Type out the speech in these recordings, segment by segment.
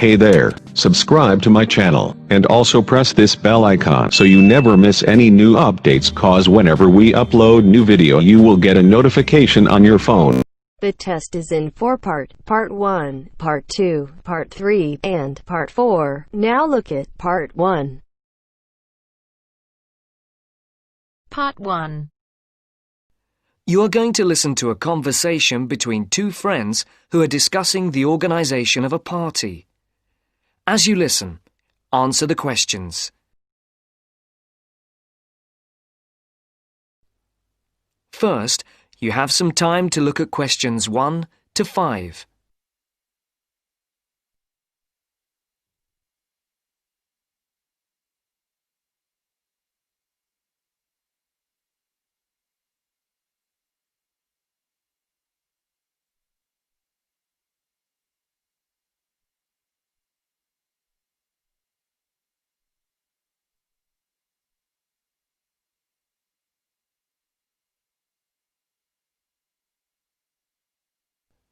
Hey there, subscribe to my channel, and also press this bell icon so you never miss any new updates, cause whenever we upload new video you will get a notification on your phone. The test is in 4 parts, Part 1, Part 2, Part 3, and Part 4. Now look at Part 1. Part 1. You are going to listen to a conversation between two friends who are discussing the organization of a party. As you listen, answer the questions. First, you have some time to look at questions 1 to 5.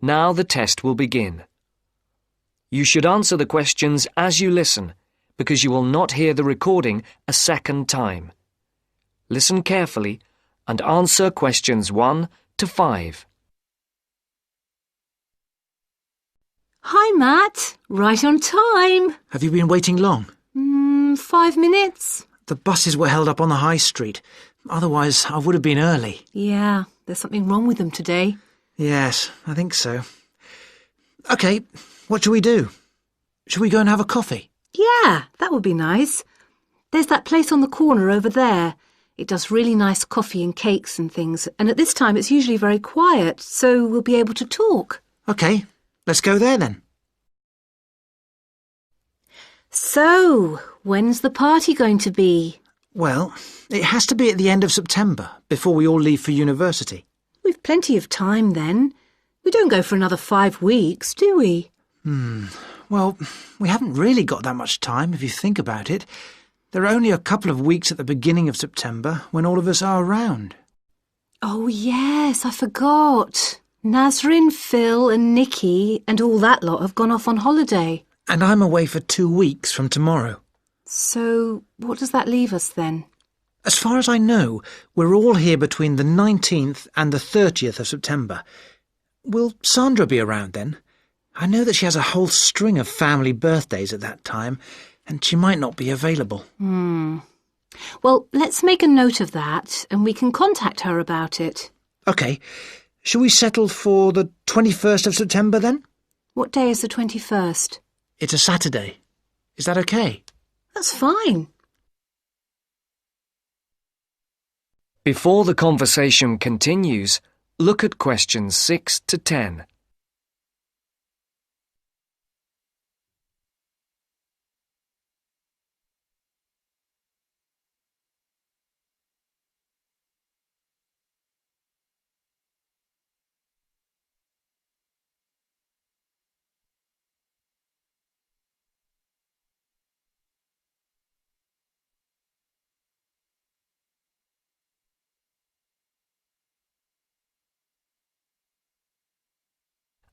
Now the test will begin. You should answer the questions as you listen, because you will not hear the recording a second time. Listen carefully and answer questions 1 to 5. Hi, Matt. Right on time. Have you been waiting long? 5 minutes. The buses were held up on the high street. Otherwise, I would have been early. Yeah, there's something wrong with them today. Yes, I think so. OK, what shall we do? Shall we go and have a coffee? Yeah, that would be nice. There's that place on the corner over there. It does really nice coffee and cakes and things, and at this time it's usually very quiet, so we'll be able to talk. OK, let's go there then. So, when's the party going to be? Well, it has to be at the end of September, before we all leave for university. We've plenty of time then. We don't go for another 5 weeks, do we? Well, we haven't really got that much time, if you think about it. There are only a couple of weeks at the beginning of September when all of us are around. Oh, yes, I forgot. Nazrin, Phil and Nikki and all that lot have gone off on holiday. And I'm away for 2 weeks from tomorrow. So, what does that leave us then? As far as I know, we're all here between the 19th and the 30th of September. Will Sandra be around then? I know that she has a whole string of family birthdays at that time, and she might not be available. Well, let's make a note of that, and we can contact her about it. OK. Shall we settle for the 21st of September then? What day is the 21st? It's a Saturday. Is that OK? That's fine. Before the conversation continues, look at questions 6 to 10.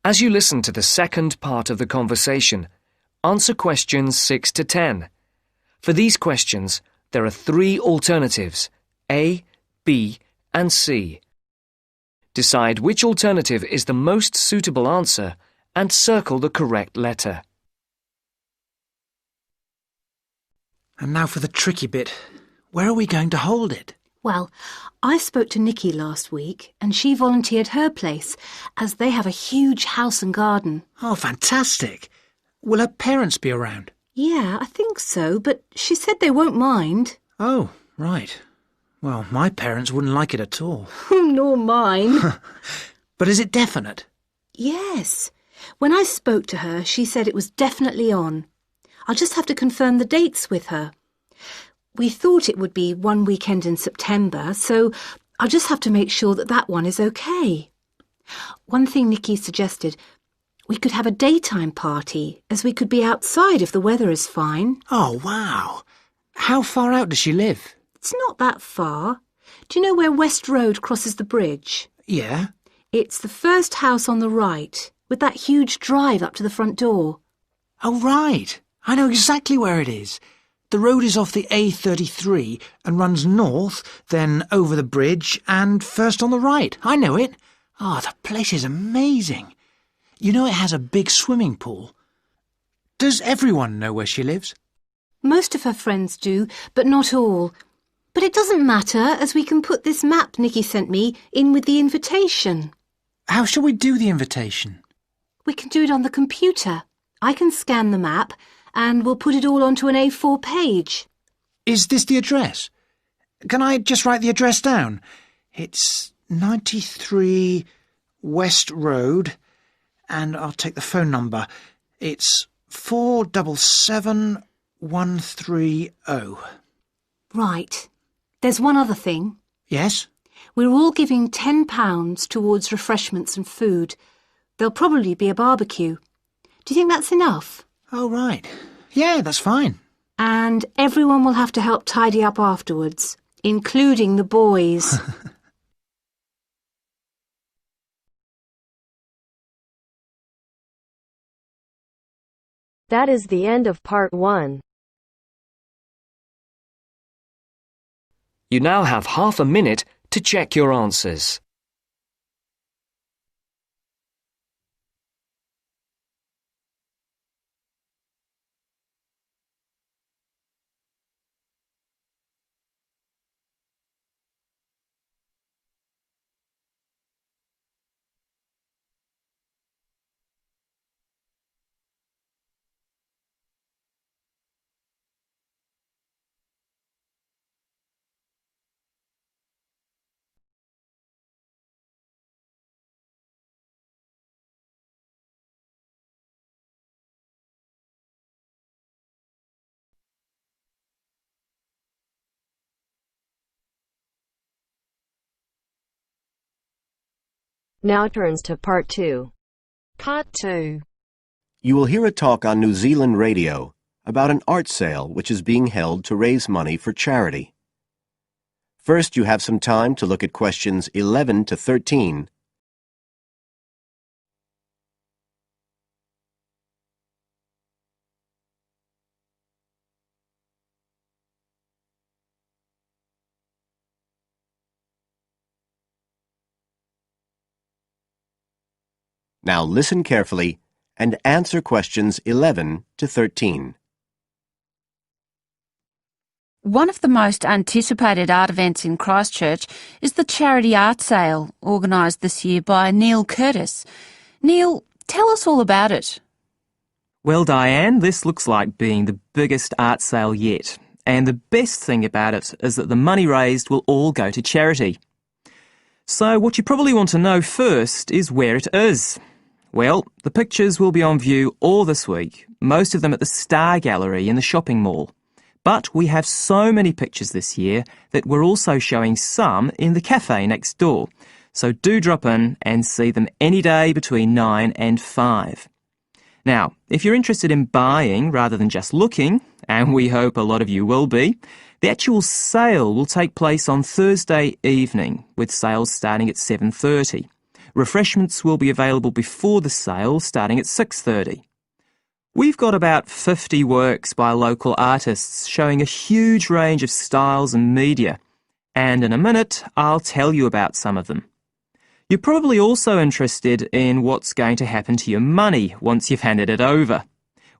As you listen to the second part of the conversation, answer questions 6 to 10. For these questions, there are 3 alternatives, A, B, and C. Decide which alternative is the most suitable answer and circle the correct letter. And now for the tricky bit. Where are we going to hold it? Well, I spoke to Nikki last week and she volunteered her place as they have a huge house and garden. Oh, fantastic. Will her parents be around? Yeah, I think so, but she said they won't mind. Oh, right. Well, my parents wouldn't like it at all. Nor mine. But is it definite? Yes. When I spoke to her, she said it was definitely on. I'll just have to confirm the dates with her. We thought it would be one weekend in September, so I'll just have to make sure that that one is okay. One thing Nikki suggested, we could have a daytime party, as we could be outside if the weather is fine. Oh, wow. How far out does she live? It's not that far. Do you know where West Road crosses the bridge? Yeah. It's the first house on the right, with that huge drive up to the front door. Oh, right. I know exactly where it is. The road is off the A33 and runs north, then over the bridge and first on the right. I know it. Ah, the place is amazing. You know it has a big swimming pool. Does everyone know where she lives? Most of her friends do, but not all. But it doesn't matter, as we can put this map Nikki sent me in with the invitation. How shall we do the invitation? We can do it on the computer. I can scan the map, and we'll put it all onto an A4 page. Is this the address? Can I just write the address down? It's 93 West Road, and I'll take the phone number. It's 477130. Right. There's one other thing. Yes? We're all giving £10 towards refreshments and food. There'll probably be a barbecue. Do you think that's enough? Oh, right. Yeah, that's fine. And everyone will have to help tidy up afterwards, including the boys. That is the end of part 1. You now have half a minute to check your answers. Now turns to part 2. Part 2. You will hear a talk on New Zealand radio about an art sale which is being held to raise money for charity. First, you have some time to look at questions 11 to 13. Now listen carefully and answer questions 11 to 13. One of the most anticipated art events in Christchurch is the charity art sale organised this year by Neil Curtis. Neil, tell us all about it. Well, Diane, this looks like being the biggest art sale yet. And the best thing about it is that the money raised will all go to charity. So what you probably want to know first is where it is. Well, the pictures will be on view all this week, most of them at the Star Gallery in the shopping mall. But we have so many pictures this year that we're also showing some in the cafe next door. So do drop in and see them any day between 9 and 5. Now, if you're interested in buying rather than just looking, and we hope a lot of you will be, the actual sale will take place on Thursday evening, with sales starting at 7:30. Refreshments will be available before the sale, starting at 6:30. We've got about 50 works by local artists showing a huge range of styles and media, and in a minute I'll tell you about some of them. You're probably also interested in what's going to happen to your money once you've handed it over.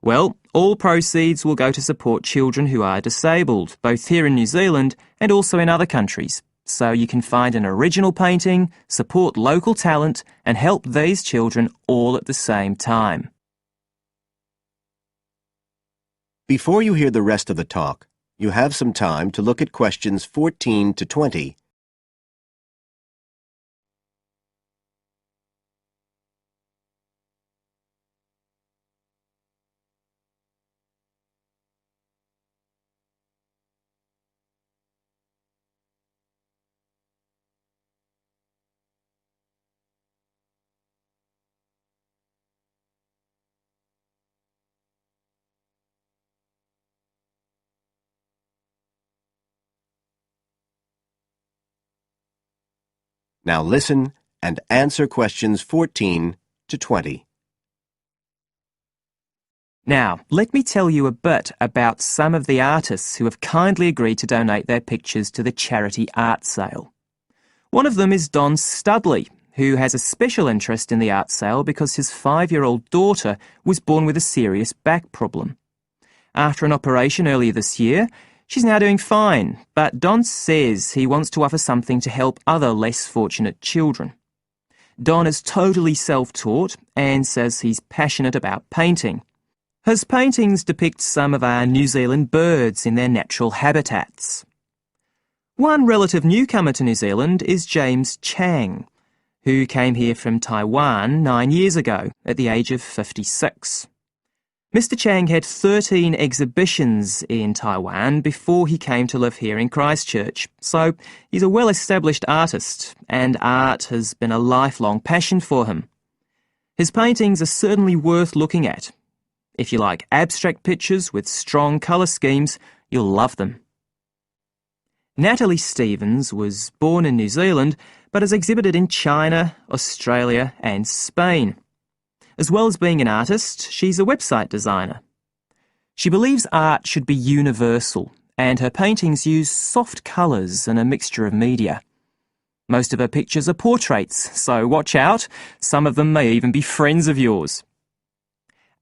Well, all proceeds will go to support children who are disabled, both here in New Zealand and also in other countries. So you can find an original painting, support local talent, and help these children all at the same time. Before you hear the rest of the talk, you have some time to look at questions 14 to 20. Now listen and answer questions 14 to 20. Now, let me tell you a bit about some of the artists who have kindly agreed to donate their pictures to the charity art sale. One of them is Don Studley, who has a special interest in the art sale because his 5-year-old daughter was born with a serious back problem. After an operation earlier this year, she's now doing fine, but Don says he wants to offer something to help other less fortunate children. Don is totally self-taught and says he's passionate about painting. His paintings depict some of our New Zealand birds in their natural habitats. One relative newcomer to New Zealand is James Chang, who came here from Taiwan 9 years ago at the age of 56. Mr. Chang had 13 exhibitions in Taiwan before he came to live here in Christchurch, so he's a well-established artist, and art has been a lifelong passion for him. His paintings are certainly worth looking at. If you like abstract pictures with strong colour schemes, you'll love them. Natalie Stevens was born in New Zealand, but has exhibited in China, Australia and Spain. As well as being an artist, she's a website designer. She believes art should be universal, and her paintings use soft colours and a mixture of media. Most of her pictures are portraits, so watch out, some of them may even be friends of yours.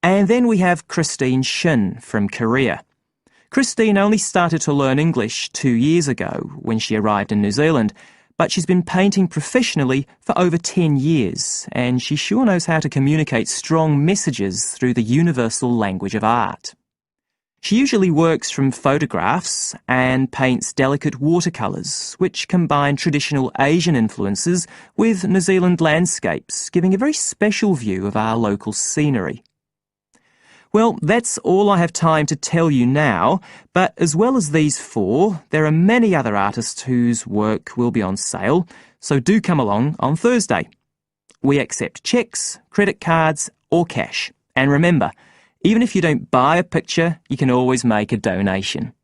And then we have Christine Shin from Korea. Christine only started to learn English 2 years ago when she arrived in New Zealand, but she's been painting professionally for over 10 years, and she sure knows how to communicate strong messages through the universal language of art. She usually works from photographs and paints delicate watercolours, which combine traditional Asian influences with New Zealand landscapes, giving a very special view of our local scenery. Well, that's all I have time to tell you now, but as well as these 4, there are many other artists whose work will be on sale, so do come along on Thursday. We accept cheques, credit cards or cash. And remember, even if you don't buy a picture, you can always make a donation.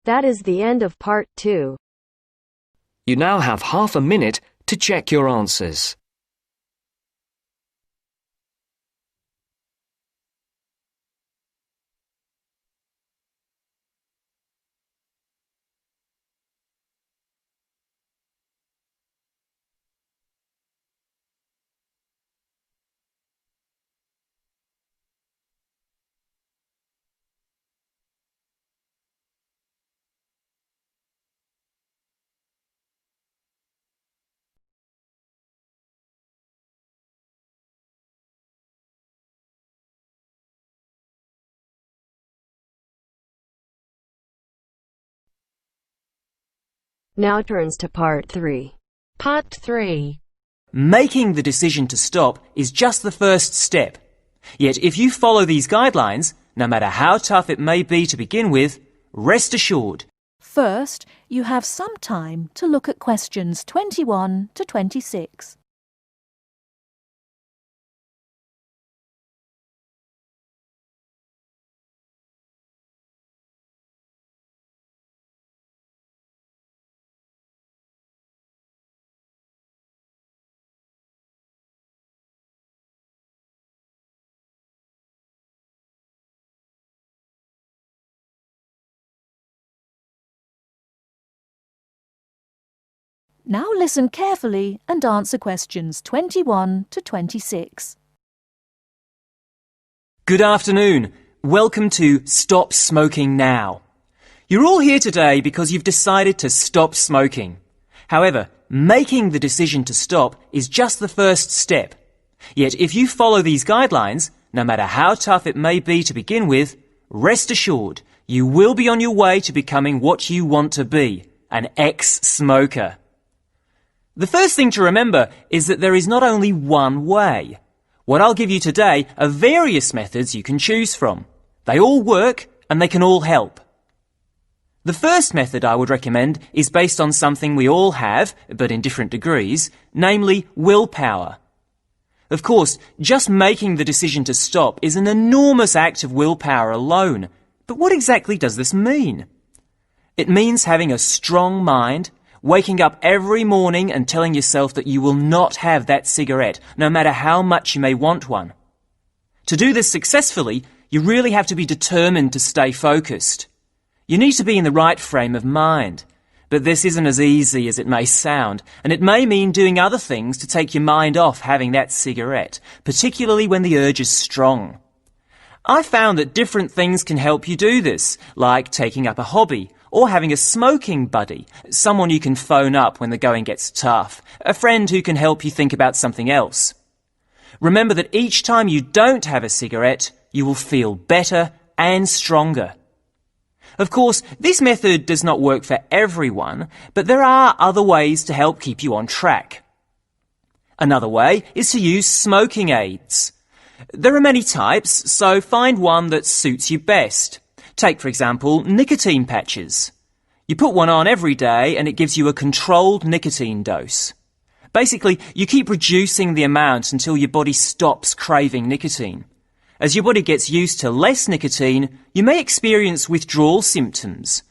That is the end of part 2. You now have half a minute to check your answers. Now turns to part 3. Part 3. Making the decision to stop is just the first step. Yet if you follow these guidelines, no matter how tough it may be to begin with, rest assured. First, you have some time to look at questions 21 to 26. Now listen carefully and answer questions 21 to 26. Good afternoon. Welcome to Stop Smoking Now. You're all here today because you've decided to stop smoking. However, making the decision to stop is just the first step. Yet if you follow these guidelines, no matter how tough it may be to begin with, rest assured you will be on your way to becoming what you want to be, an ex-smoker. The first thing to remember is that there is not only one way. What I'll give you today are various methods you can choose from. They all work and they can all help. The first method I would recommend is based on something we all have, but in different degrees, namely willpower. Of course, just making the decision to stop is an enormous act of willpower alone. But what exactly does this mean? It means having a strong mind, waking up every morning and telling yourself that you will not have that cigarette, no matter how much you may want one. To do this successfully, you really have to be determined to stay focused. You need to be in the right frame of mind. But this isn't as easy as it may sound, and it may mean doing other things to take your mind off having that cigarette, particularly when the urge is strong. I found that different things can help you do this, like taking up a hobby, or having a smoking buddy, someone you can phone up when the going gets tough, a friend who can help you think about something else. Remember that each time you don't have a cigarette, you will feel better and stronger. Of course, this method does not work for everyone, but there are other ways to help keep you on track. Another way is to use smoking aids. There are many types, so find one that suits you best. Take, for example, nicotine patches. You put one on every day and it gives you a controlled nicotine dose. Basically, you keep reducing the amount until your body stops craving nicotine. As your body gets used to less nicotine, you may experience withdrawal symptoms.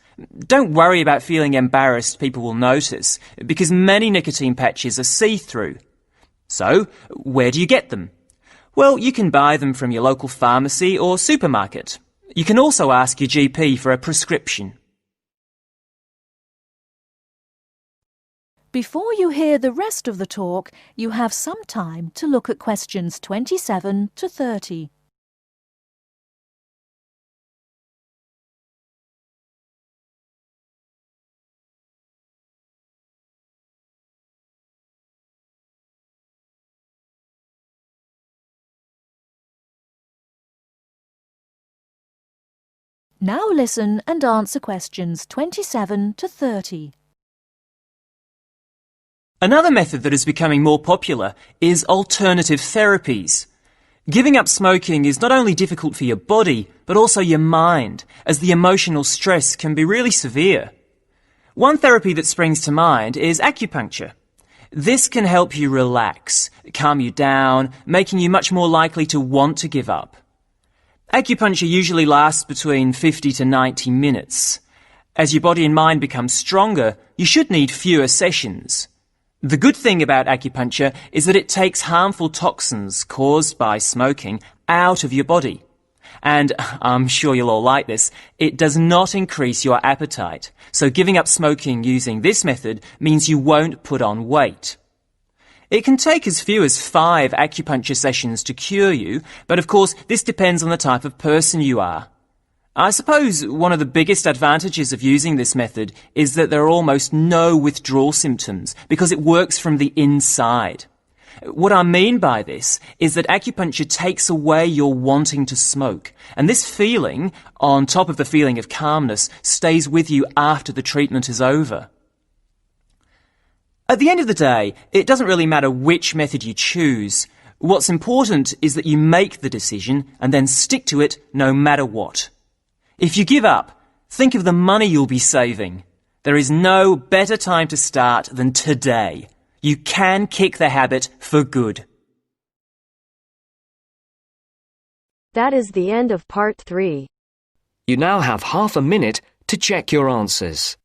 Don't worry about feeling embarrassed people will notice, because many nicotine patches are see-through. So, where do you get them? Well, you can buy them from your local pharmacy or supermarket. You can also ask your GP for a prescription. Before you hear the rest of the talk, you have some time to look at questions 27 to 30. Now listen and answer questions 27 to 30. Another method that is becoming more popular is alternative therapies. Giving up smoking is not only difficult for your body, but also your mind, as the emotional stress can be really severe. One therapy that springs to mind is acupuncture. This can help you relax, calm you down, making you much more likely to want to give up. Acupuncture usually lasts between 50 to 90 minutes. As your body and mind become stronger, you should need fewer sessions. The good thing about acupuncture is that it takes harmful toxins caused by smoking out of your body. And I'm sure you'll all like this, it does not increase your appetite. So giving up smoking using this method means you won't put on weight. It can take as few as 5 acupuncture sessions to cure you, but of course this depends on the type of person you are. I suppose one of the biggest advantages of using this method is that there are almost no withdrawal symptoms because it works from the inside. What I mean by this is that acupuncture takes away your wanting to smoke, and this feeling, on top of the feeling of calmness, stays with you after the treatment is over. At the end of the day, it doesn't really matter which method you choose. What's important is that you make the decision and then stick to it no matter what. If you give up, think of the money you'll be saving. There is no better time to start than today. You can kick the habit for good. That is the end of part 3. You now have half a minute to check your answers.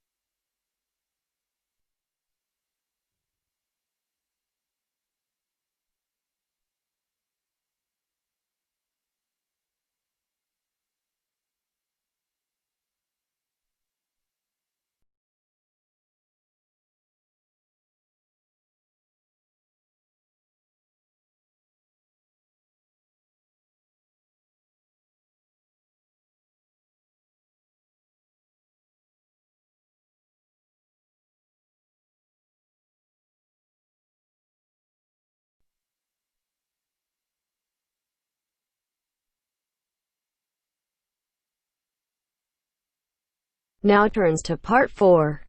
Now turns to part 4.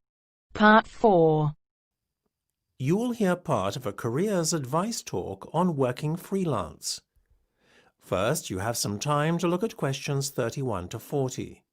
Part 4. You will hear part of a careers advice talk on working freelance. First, you have some time to look at questions 31 to 40.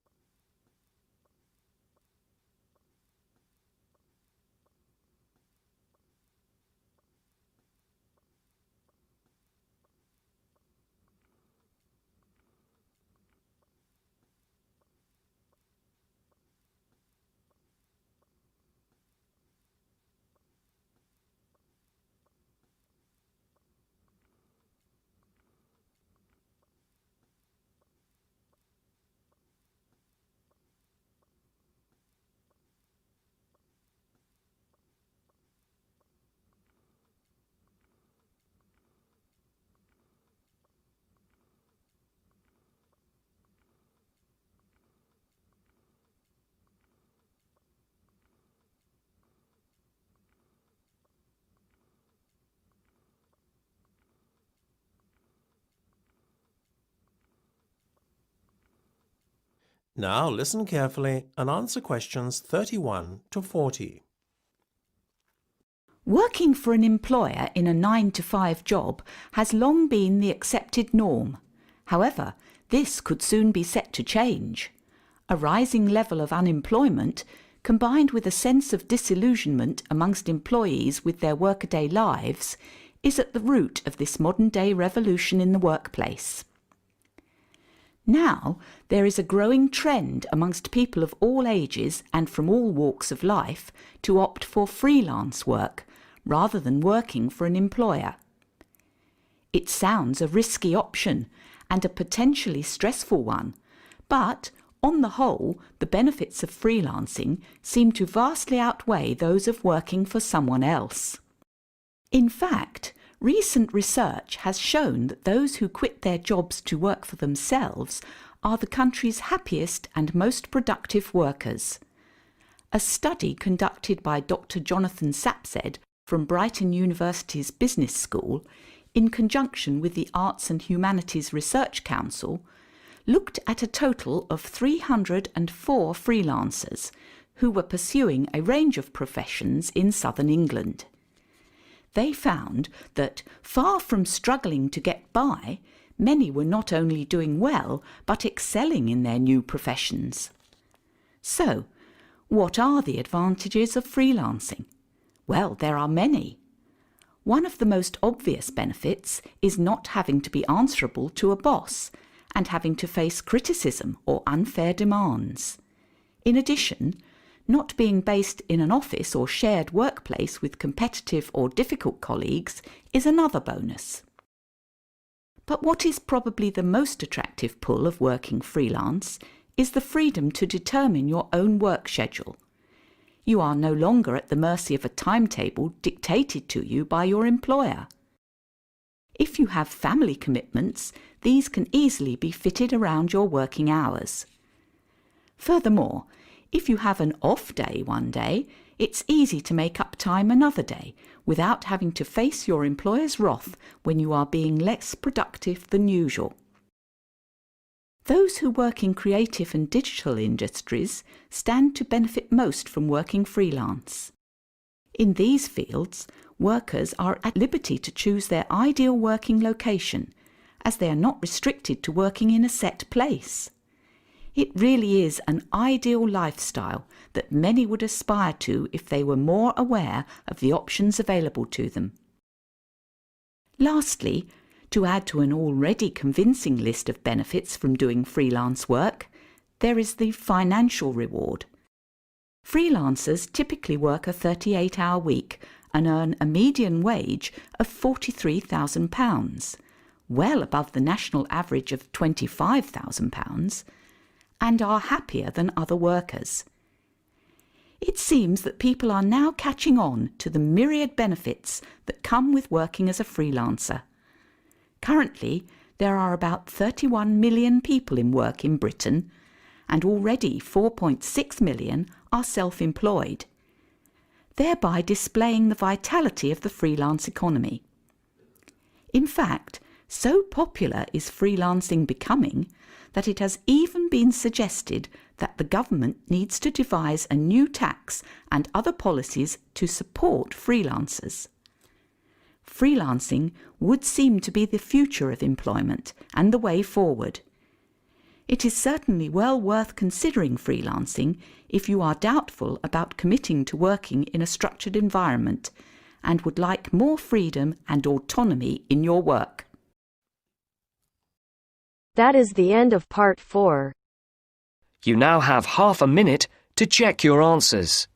Now listen carefully and answer questions 31 to 40. Working for an employer in a 9-to-5 job has long been the accepted norm. However, this could soon be set to change. A rising level of unemployment, combined with a sense of disillusionment amongst employees with their workaday lives, is at the root of this modern-day revolution in the workplace. Now, there is a growing trend amongst people of all ages and from all walks of life to opt for freelance work rather than working for an employer. It sounds a risky option and a potentially stressful one, but on the whole, the benefits of freelancing seem to vastly outweigh those of working for someone else. In fact, recent research has shown that those who quit their jobs to work for themselves are the country's happiest and most productive workers. A study conducted by Dr. Jonathan Sapsed from Brighton University's Business School, in conjunction with the Arts and Humanities Research Council, looked at a total of 304 freelancers who were pursuing a range of professions in southern England. They found that, far from struggling to get by, many were not only doing well but excelling in their new professions. So, what are the advantages of freelancing? Well, there are many. One of the most obvious benefits is not having to be answerable to a boss and having to face criticism or unfair demands. In addition, not being based in an office or shared workplace with competitive or difficult colleagues is another bonus. But what is probably the most attractive pull of working freelance is the freedom to determine your own work schedule. You are no longer at the mercy of a timetable dictated to you by your employer. If you have family commitments, these can easily be fitted around your working hours. Furthermore, if you have an off day one day, it's easy to make up time another day without having to face your employer's wrath when you are being less productive than usual. Those who work in creative and digital industries stand to benefit most from working freelance. In these fields, workers are at liberty to choose their ideal working location, as they are not restricted to working in a set place. It really is an ideal lifestyle that many would aspire to if they were more aware of the options available to them. Lastly, to add to an already convincing list of benefits from doing freelance work, there is the financial reward. Freelancers typically work a 38-hour week and earn a median wage of £43,000, well above the national average of £25,000, and are happier than other workers. It seems that people are now catching on to the myriad benefits that come with working as a freelancer. Currently, there are about 31 million people in work in Britain, and already 4.6 million are self-employed, thereby displaying the vitality of the freelance economy. In fact, so popular is freelancing becoming that it has even been suggested that the government needs to devise a new tax and other policies to support freelancers. Freelancing would seem to be the future of employment and the way forward. It is certainly well worth considering freelancing if you are doubtful about committing to working in a structured environment and would like more freedom and autonomy in your work. That is the end of part 4. You now have half a minute to check your answers.